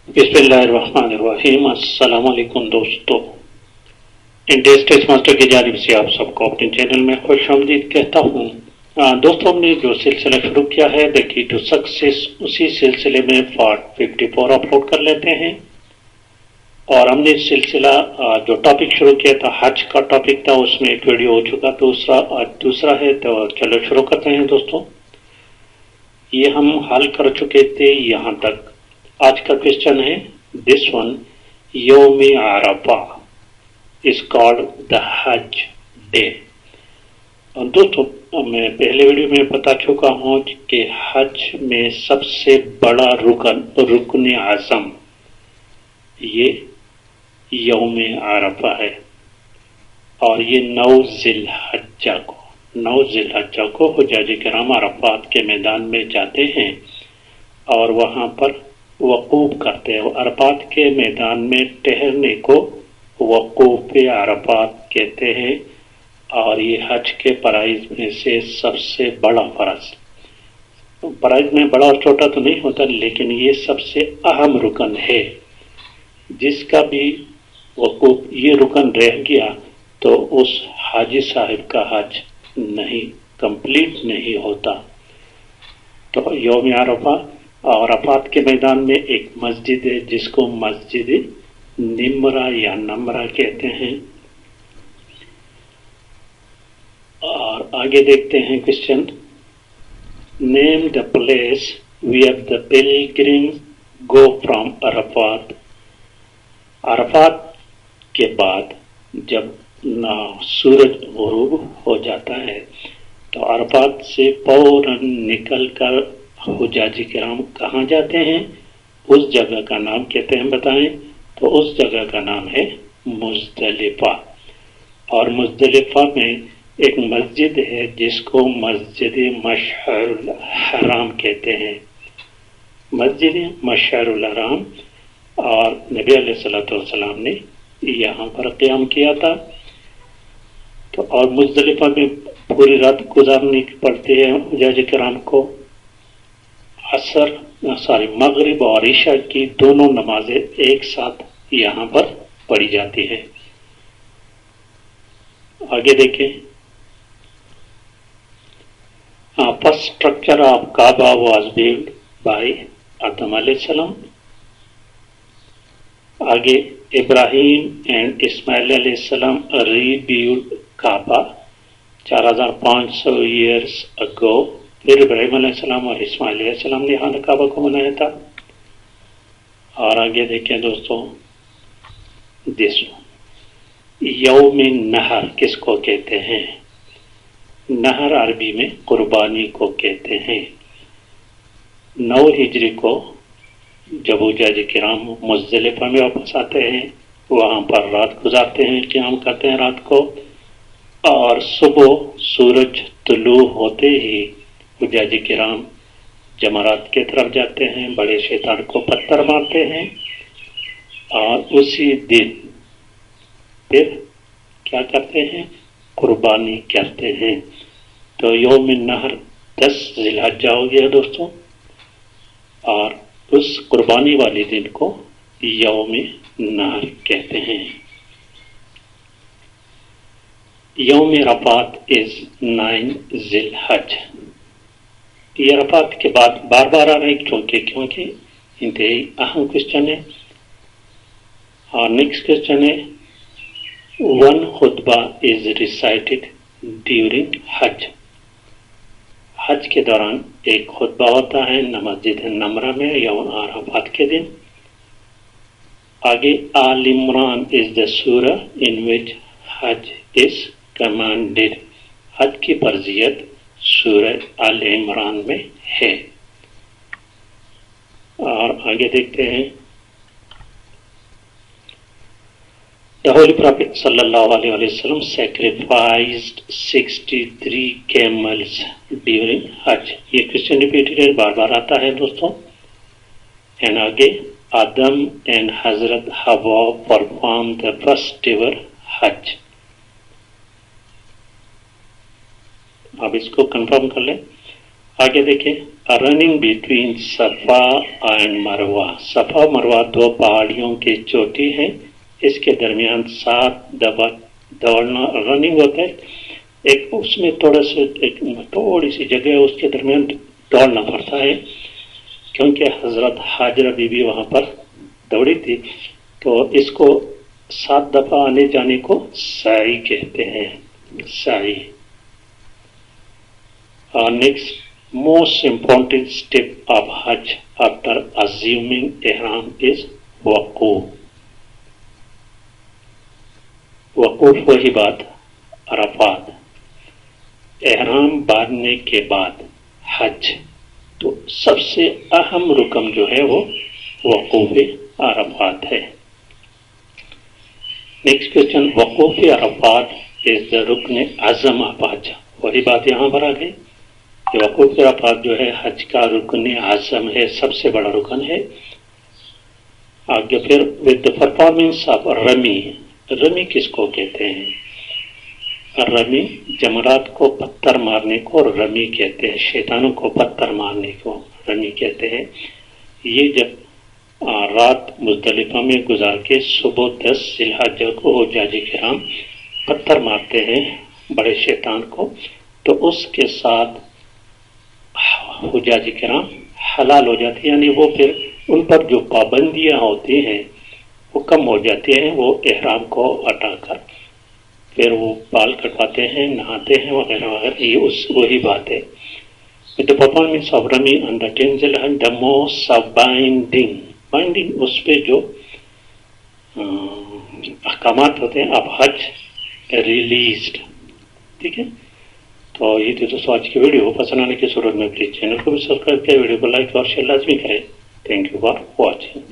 बिस्मिल्लाहिर्रहमानिर्रहीम। अस्सलाम वालेकुम दोस्तों, इंडिया टेस्ट मास्टर की जानिब से आप सबको अपने चैनल में खुशामदीद कहता हूँ। दोस्तों, हमने जो सिलसिला शुरू किया है द की टू सक्सेस, उसी सिलसिले में पार्ट 54 अपलोड कर लेते हैं। और हमने सिलसिला जो टॉपिक शुरू किया था हज का टॉपिक था, उसमें एक वीडियो हो चुका, दूसरा है। तो चलो शुरू करते हैं दोस्तों। ये हम हल कर चुके थे यहाँ तक। आज का क्वेश्चन है दिस वन, यौम अरफा इज कॉल्ड द हज डे। और दोस्तों, मैं पहले वीडियो में बता चुका हूं कि हज में सबसे बड़ा रुकन आज़म ये यौम अरफा है। और ये 9 ज़िलहज्जा को हुज्जाज किराम अरफात के मैदान में जाते हैं और वहां पर वकूफ करते हैं। अरफात के मैदान में ठहरने को वकूफ अरफात कहते हैं। और ये हज के फराइज में से सबसे बड़ा फर्ज, फराइज में बड़ा और छोटा तो नहीं होता, लेकिन ये सबसे अहम रुकन है। जिसका भी वकूफ ये रुकन रह गया तो उस हाजी साहिब का हज नहीं कंप्लीट नहीं होता। तो यौम अरफा और अरफात के मैदान में एक मस्जिद है जिसको मस्जिद निमरा या नमरा कहते हैं। और आगे देखते हैं question, name the place where the pilgrim go from Arafat. Arafat के बाद जब सूरज गुरूब हो जाता है तो अरफात से फौरन निकल कर हुज्जाजी किराम कहाँ जाते हैं, उस जगह का नाम कहते हैं, बताएं। तो उस जगह का नाम है मुज़दलिफा। और मुज़दलिफा में एक मस्जिद है जिसको मस्जिद मशअरुल हराम कहते हैं। मस्जिद मशअरुल हराम, और नबी अलैहिस्सलातु वस्सलाम ने यहाँ पर क़याम किया था। तो और मुज़दलिफा में पूरी रात गुजारनी पड़ती है हुज्जाज किराम को। मगरिब और इशा की दोनों नमाजें एक साथ यहाँ पर पढ़ी जाती है। आगे देखें, first structure of Kaaba was build by Adam अलैहिस्सलाम। आगे इब्राहिम एंड इस्माइल अलैहिस्सलाम रीबिल्ड काबा 4500 ईयर्स अगो। फिर इब्राहिम अलैहिस्सलाम और इस्माइल अलैहिस्सलाम ने यहाँ काबा को बनाया था। और आगे देखें दोस्तों, दिस यौम नहर किसको कहते हैं? नहर अरबी में कुर्बानी को कहते हैं। 9 हिजरी को जब हुज्जाज किराम मुज़दलिफा में वापस आते हैं, वहां पर रात गुजारते हैं, क़याम करते हैं रात को। और सुबह सूरज तुलू होते ही हुज्जाज किराम जमरात के तरफ जाते हैं, बड़े शैतान को पत्थर मारते हैं और उसी दिन फिर क्या करते हैं, कुर्बानी करते हैं। तो यौम नहर 10 ज़िलहज्जा हो गया दोस्तों। और उस कुर्बानी वाले दिन को यौम नहर कहते हैं। यौम अरफात इज 9 ज़िलहज। ये अरफात के बाद बार बार आ रहे हैं क्योंकि इंतहाई अहम क्वेश्चन है। और नेक्स्ट क्वेश्चन है, one Khutba is recited during हज। हज के दौरान एक खुतबा होता है मस्जिद नमरा में यौम अरफात के दिन। आगे आल इमरान इज द सूरा इन विच हज इज कमांडेड। हज की फर्जियत सूरह आल इमरान में है। और आगे देखते हैं, द होली प्रॉफिट सल्लल्लाहु अलैहि वसल्लम सैक्रिफाइस्ड 63 कैमल्स ड्यूरिंग हज। ये क्वेश्चन रिपीटेड बार बार आता है दोस्तों। एंड आगे आदम एंड हजरत हवा परफॉर्म द फर्स्ट एवर हज। अब इसको कंफर्म कर लें। आगे देखिए, रनिंग बिटवीन सफा एंड मरवा। सफा मरवा दो पहाड़ियों की चोटी है, इसके दरमियान 7 दफा दौड़ना रनिंग होता है। एक उसमें थोड़ी सी जगह है, उसके दरमियान दौड़ना पड़ता है, क्योंकि हजरत हाजरा बीबी वहां पर दौड़ी थी। तो इसको 7 दफा आने जाने को साई कहते हैं, Sai. Next, most important step of Hajj after assuming ihram is वक़ूफ़। वक़ूफ़ वही बात, अरफात। एहराम बांधने के बाद हज, तो सबसे अहम रुकन जो है वो वक़ूफ़ अरफात है। Next question, वक़ूफ़ Arfat is the रुकन आज़म ऑफ हज। वही बात यहाँ पर आ गई, वक़ूफ़ अरफात जो है हज का रुकन आज़म है, सबसे बड़ा रुकन है। आगे फिर with the performance of rummy. Rummy किसको कहते हैं? रमी जमरात को पत्थर मारने को रमी कहते हैं, शैतानों को पत्थर मारने को रमी कहते हैं। ये जब रात मुज़दलिफ़ा में गुजार के सुबह 10 ज़िलहज्जा को हुज्जाज किराम पत्थर मारते हैं बड़े शैतान को, तो उसके साथ हुज्जाज किराम हलाल हो जाती है, यानी वो फिर उन पर जो पाबंदियां होती हैं वो कम हो जाती हैं। वो एहराम को हटाकर फिर वो बाल कटवाते हैं, नहाते हैं वगैरह वगैरह, ये वही बात है। विद द परफॉर्मेंस ऑफ रमी अंडर 10 ज़िलहज द मोस्ट ऑफ बाइंडिंग उस पे जो अहकामात होते हैं अब हज रिलीज्ड। ठीक है, तो ये थी दोस्तों आज की वीडियो। पसंद आने की सूरत में प्लीज चैनल को भी सब्सक्राइब करें, वीडियो को लाइक और शेयर लाजमी करें। Thank you for watching.